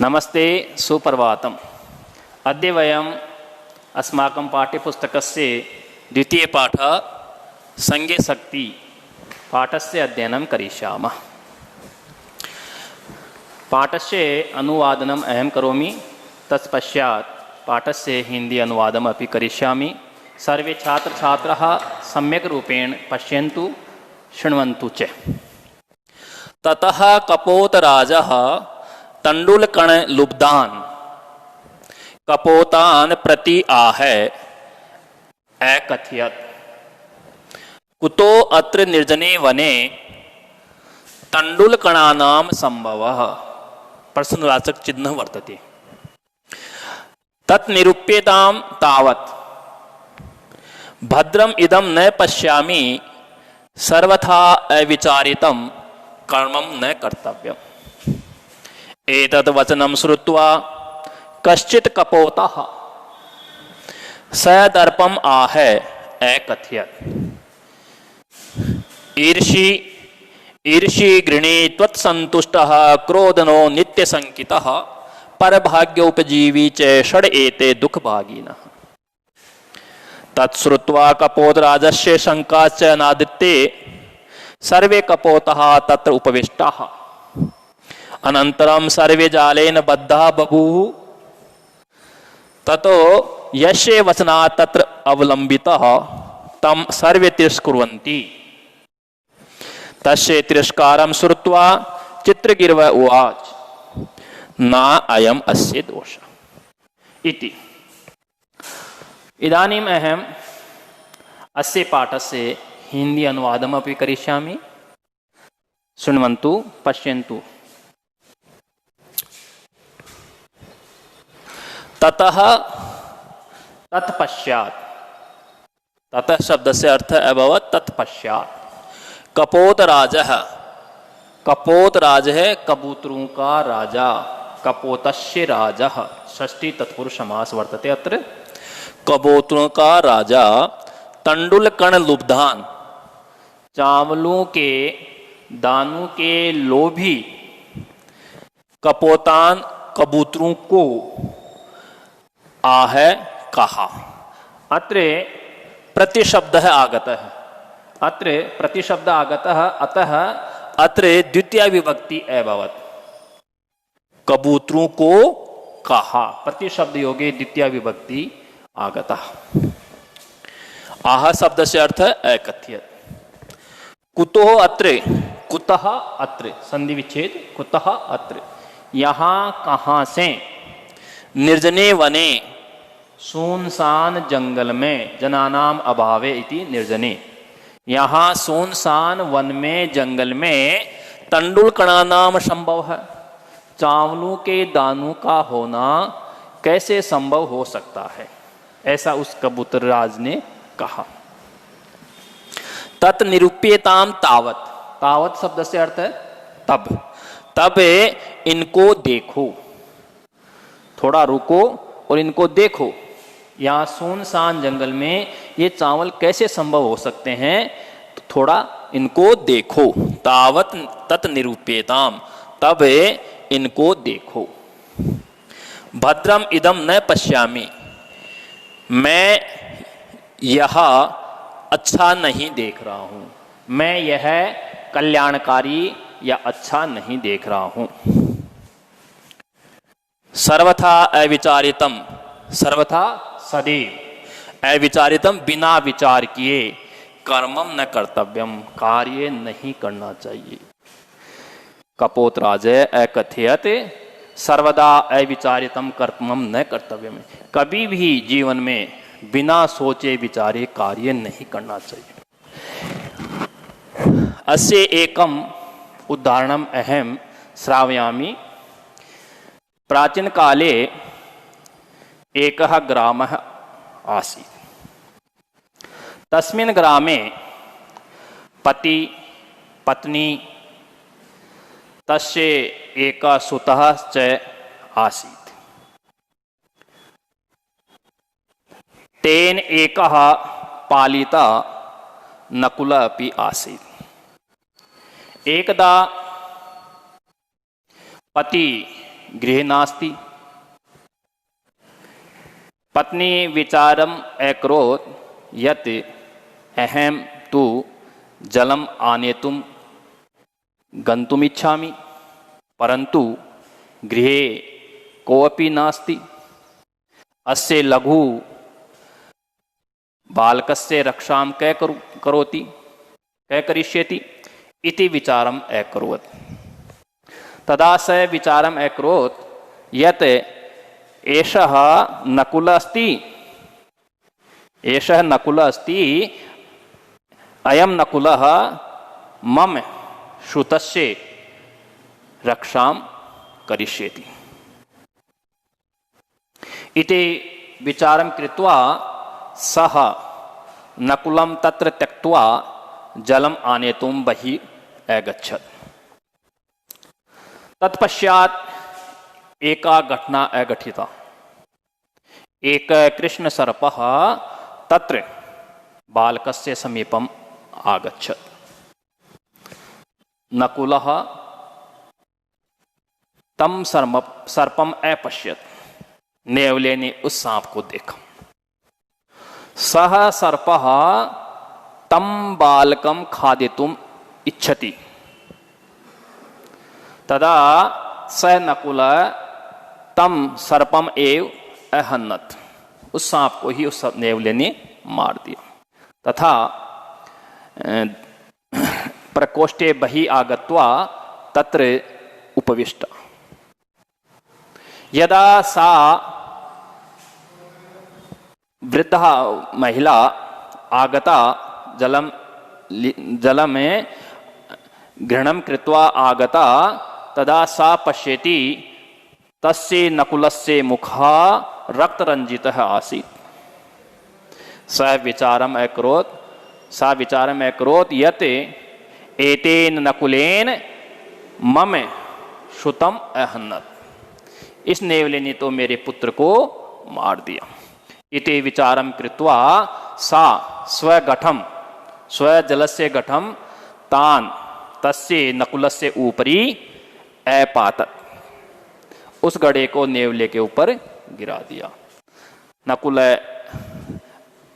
नमस्ते सुप्रभातम्। अद्य वयम् अस्माकं पाठ्यपुस्तकस्य द्वितीयपाठः संज्ञशक्ति पाठस्य अध्ययनं करिष्यामः। पाठस्य अनुवादनम् अहं करोमि, तत्पश्चात् पाठस्य हिंदी अनुवादमपि करिष्यामि। सर्वे छात्रछात्राः सम्यक् रूपेण पश्यन्तु, शृण्वन्तु च। ततः कपोतराजः तण्डुलकणलुब्धान् कपोतान् प्रति आहे अकथयत्, कुतो अत्र निर्जने वने तण्डुलकणानां संभवः। प्रश्नवाचक चिह्न वर्तते। तत् निरूप्यतां तावत् भद्रम इदं न पश्यामि, सर्वथा अविचारितं कर्मं न कर्तव्यम्। एतद् वचनं श्रुत्वा कश्चित् कपोतः सदर्पम् आह अकथयत्, ईर्षि गृणे त्वत्सन्तुष्टः क्रोधनो नित्यशङ्कितः, परभाग्योपजीवी च षड् एते दुःखभागिनः। तत्श्रुत्वा कपोतराजस्य शङ्काश्च नादित्ये सर्वे कपोतः तत्र उपविष्टाः। अनन्तरं सर्वे जालेन बद्धाः बभूव। ततो यस्य वचनात् तत्र अवलम्बितः तं सर्वे तिरस्कुर्वन्ति। तस्य तिरस्कारं श्रुत्वा चित्रगिरव उवाच, न अयम् अस्य दोषः इति। इदानीम् अहम् अस्य पाठस्य हिंदी अनुवादमपि करिष्यामि। शृण्वन्तु, पश्यन्तु। ततः तत्पश्चात्, ततः शब्दस्य अर्थ अभवत् तत्पश्चात्। कपोतराजः, कपोतराजः कबूतरों का राजा, कपोतस्य राजः षष्ठी तत्पुरुष समास वर्तते अत्र। कबूतरों का राजा तण्डुलकणलुब्धान्, चावलों के दानों के लोभी कपोतान कबूतरों को आह कहा। अत्र प्रतिशब्दः आगतः, अत्र प्रतिशब्द आगतः, अतः अत्र द्वितीया विभक्ति अभवत्। कबूतरों को कहा, प्रतिशब्द योगे द्वितीया विभक्ति आगतः। आह शब्द से अर्थ अकथयत्। कुतो अत्र, कुतः अत्र, संधि विच्छेद, कुतः अत्र, यहाँ कहाँ से। निर्जने वने, सुनसान जंगल में, जनानाम अभावे इति निर्जने। यहाँ सुनसान वन में, जंगल में तण्डुलकणानाम संभव है, चावलों के दानों का होना कैसे संभव हो सकता है, ऐसा उस कबूतरराज ने कहा। तत् निरूप्यताम तावत, तावत शब्द से अर्थ है तब, तब इनको देखो, थोड़ा रुको और इनको देखो। यहाँ सुनसान जंगल में ये चावल कैसे संभव हो सकते हैं, तो थोड़ा इनको देखो। तावत तत् निरूप्यताम, तब इनको देखो। भद्रम इदम न पश्यामि, मैं यह अच्छा नहीं देख रहा हूँ, मैं यह कल्याणकारी या अच्छा नहीं देख रहा हूँ। सर्वथा अविचारितम, सर्वथा सदैव, अविचारितम बिना विचार किए, कर्मम न कर्तव्यम, कार्य नहीं करना चाहिए। कपोतराज अकथयत्, सर्वदा अविचारितम कर्मम न कर्तव्यम, कभी भी जीवन में बिना सोचे विचारे कार्य नहीं करना चाहिए। अस्य एकम उदाहरणम अहम श्रावयामि। प्राचीन काले एकः ग्रामः आसीत्। तस्मिन् ग्रामे पति पत्नी तस्य एकः सुतः च आसीत्। तेन एकः पालिता नकुलः अपि आसीत्। एकदा पति गृहे नास्ति। पत्नी विचारम अकरोत् यत् अहम तु जलम आनेतुम गन्तुमिच्छामि परंतु गृहे कोऽपि नास्ति। अस्य लघु बालकस्य रक्षां कै करोति कै करिष्यति इति विचारम अकरोत्। तदा स विचारम अकरोत् यत् एषः नकुलः अस्ति अयं नकुलः मम श्रुतस्य रक्षां करिष्यति इति विचारं कृत्वा सः नकुलं तत्र त्यक्त्वा जलम आनेतुं बहिः अगच्छत्। तत्पश्चात् एका घटना अघटिता। एक कृष्णसर्पः तत्र बालकस्य समीपम् आगच्छत्। नकुलः तं सर्पम् अपश्यत्। नेवले ने उस सांप को देखा। सः सर्पः तं बालकं खादितुम् इच्छति। तदा स नकुलः तं सर्पम् एव अहन्नत्। उस सांप को ही उस नेवले ने मार दिया तथा प्रकोष्ठे बहिः आगत्वा तत्र उपविष्ट। यदा सा वृद्धा महिला आगता जल में ग्रहणं कृत्वा आगता तदा सा पश्यति तस्य नकुलस्य मुखः रक्तरञ्जितः आसीत्। सा विचारम् अकरोत् यत् एतेन नकुलेन मम श्रुतम् अहन्नत्। इस नेवले ने तो मेरे पुत्र को मार दिया। इति विचारं कृत्वा सा स्वजलस्य घटं तान् तस्य नकुलस्य उपरि अपातत्। उस घड़े को नेवले के ऊपर गिरा दिया। नकुल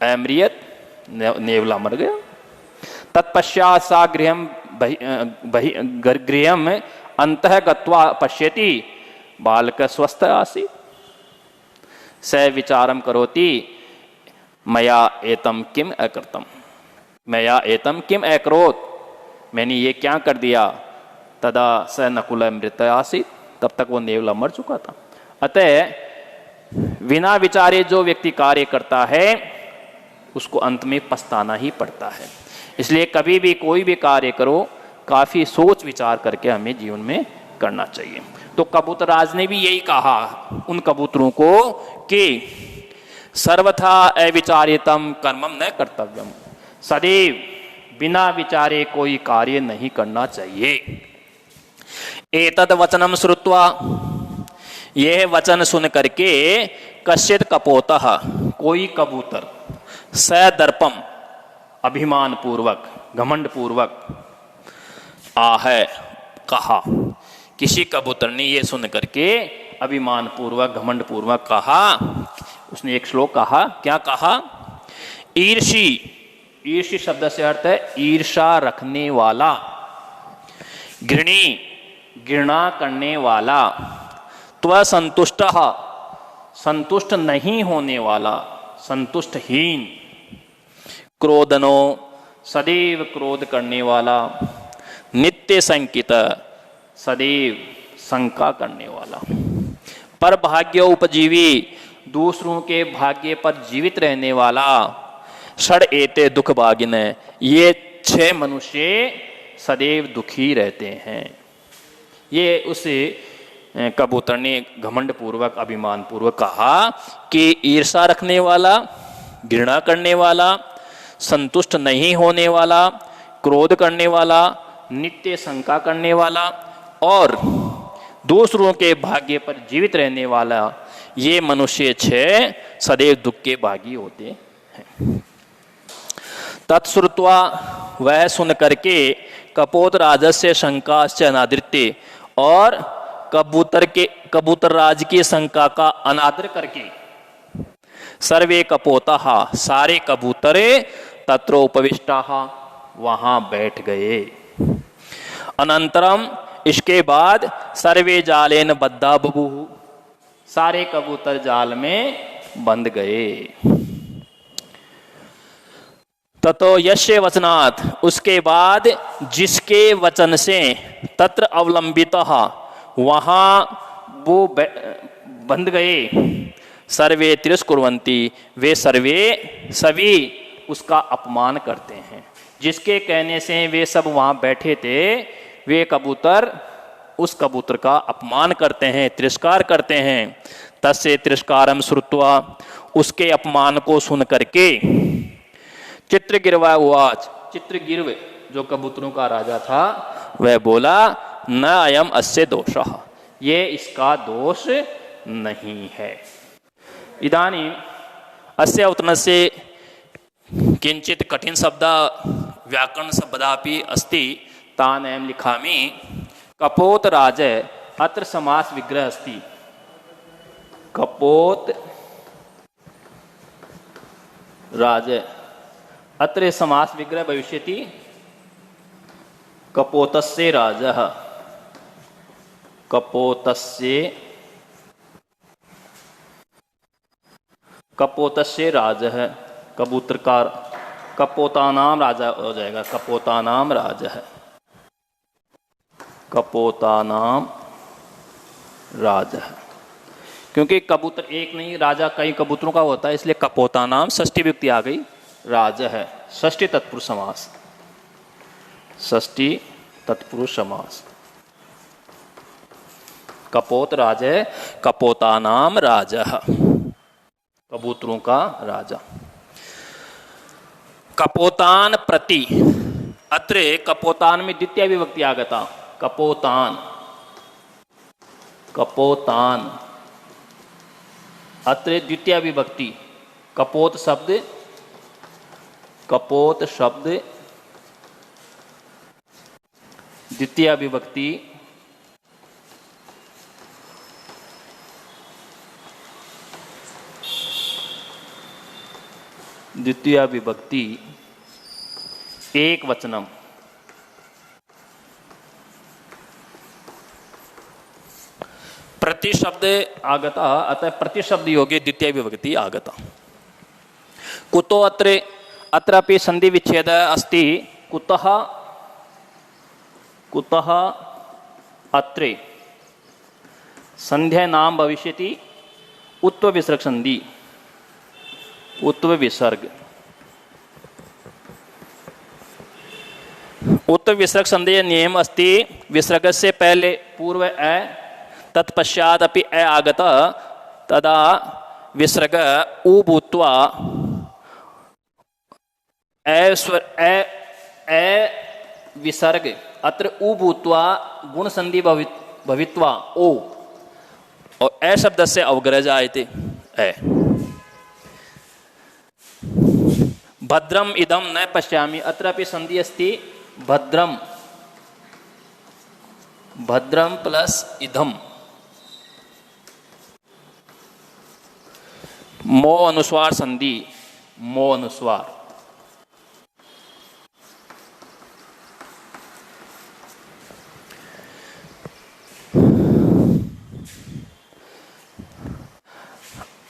अमृत, नेवला मर गया। तत्पश्चात् सा गृहम् अन्तः गत्वा पश्यति बालक स्वस्थ आसीत्। स विचारं करोति मया एतं किम अकृतम्, मया एतं किम अकरोत्, मैंने ये क्या कर दिया। तदा स नकुल मृत आसीत्। तब तक वो नेवला मर चुका था। अतः बिना विचारे जो व्यक्ति कार्य करता है उसको अंत में पछताना ही पड़ता है। इसलिए कभी भी कोई भी कार्य करो काफी सोच विचार करके हमें जीवन में करना चाहिए। तो कबूतरराज ने भी यही कहा उन कबूतरों को कि सर्वथा अविचारितम कर्मम न कर्तव्यम, सदैव बिना विचारे कोई कार्य नहीं करना चाहिए। एतद वचनम श्रुत्वा, यह वचन सुन करके कश्चित् कपोतः, कोई कबूतर, सदर्पम, अभिमान पूर्वक, घमंड पूर्वक, आह, कहा। किसी कबूतर ने यह सुन करके अभिमान पूर्वक, घमंड पूर्वक कहा। उसने एक श्लोक कहा। क्या कहा? ईर्षी, ईर्षी शब्द से अर्थ है ईर्षा रखने वाला, घृणी, घृणा करने वाला, त्वसंतुष्ट, संतुष्ट नहीं होने वाला, संतुष्टहीन, क्रोधनो, सदैव क्रोध करने वाला, नित्य संकित, सदैव शंका करने वाला, पर भाग्य उपजीवी, दूसरों के भाग्य पर जीवित रहने वाला, षड एते दुख भागिन, ये 6 मनुष्य सदैव दुखी रहते हैं। ये उस कबूतर ने घमंड पूर्वक, अभिमान पूर्वक कहा कि ईर्षा रखने वाला, घृणा करने वाला, संतुष्ट नहीं होने वाला, क्रोध करने वाला, नित्य शंका करने वाला और दूसरों के भाग्य पर जीवित रहने वाला, ये मनुष्य 6 सदैव दुख के भागी होते हैं। तत्श्रुत्वा, वह सुन करके कपोत राजस्य शंकाश्च अनादृत्य, और कबूतर राज की शंका का अनादर करके सर्वे कपोताः सारे कबूतरे तत्र उपविष्टाः वहां बैठ गए। अनंतरम इसके बाद सर्वे जालेन बद्धा बभूवुः सारे कबूतर जाल में बंध गए। ततो यस्य वचनात् उसके बाद जिसके वचन से तत्र अवलंबितः वहां वो बंध गए सर्वे तिरस्कुर्वन्ति वे सर्वे सभी उसका अपमान करते हैं। जिसके कहने से वे सब वहां बैठे थे वे कबूतर उस कबूतर का अपमान करते हैं, तिरस्कार करते हैं। तस्य तिरस्कारम श्रुत्वा उसके अपमान को सुन करके चित्रगिरवा उवाच चित्रगिर्व जो कबूतरों का राजा था वह बोला न अयम अस्य दोषः ये इसका दोष नहीं है। इदानीं अस्य अवतरणस्य किंचित कठिन शब्द व्याकरण शब्दापि अस्ति तान् अहं लिखामि। कपोत राज अत्र समास विग्रह अस्ति। कपोत राज अत्र समास विग्रह भविष्यति कपोतस्य राजः कपोतस्य राजः कबूतर का कपोतानाम राजा हो जाएगा। कपोतानाम राजः कपोतानाम राजः क्योंकि कबूतर एक नहीं राजा कई कबूतरों का होता है इसलिए कपोतानाम षष्ठी विभक्ति आ गई। राज है षष्ठी तत्पुरुष समास षष्ठी तत्पुरुष समास। कपोत राज है कपोतानाम राजः कबूतरों का राजा। कपोतान प्रति अत्र कपोतान में द्वितीय विभक्ति आगता। कपोतान कपोतान अत्र द्वितीय विभक्ति। कपोत शब्द द्वितीय विभक्ति एक वचनम। प्रतिशब्द आगता अतः प्रतिशब्द योगे द्वितीय विभक्ति आगता। कुतो अत्रापि संधि विच्छेद अस्ति। कुतः अत्रे संध्या नाम भविष्यति उत्व विसर्ग संधि। उत्व विसर्ग संधि नियम अस्ति। विसर्ग से पहले पूर्व अ तत्पश्चात अपि अ आगत तदा विसर्ग उ भूत्वा विसर्ग अत्र उ भूत्वा गुण संधि भवित्वा ओ और ए शब्द से अवग्रह जायते ए। भद्रम इदम न पश्यामि अत्रापि संधि अस्ति। भद्रम प्लस इदम मो अनुस्वार संधि मो अनुस्वार।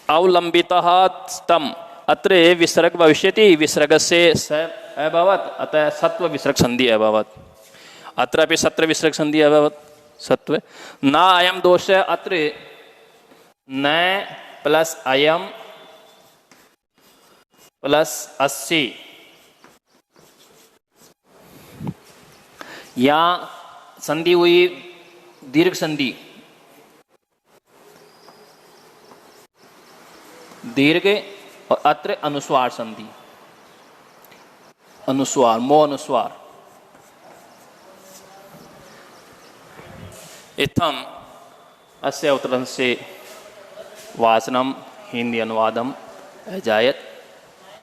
अवलंबितः स्तम अत्र विसर्ग भविष्यति। विसर्ग से स अभवत् अतः सत्व विसर्ग संधि अभवत्। अत्रापि सत्र विसर्ग संधि अभवत् सत्व। न अयम दोष अत्र न प्लस अयम प्लस अस्सी या संधि हुई दीर्घ संधि दीर्घ और अत्र अनुस्वार संधि अनुस्वार मो अनुस्वार। इत्थम अस्य अवतरण से वाचनम हिंदी अनुवादम अजायत।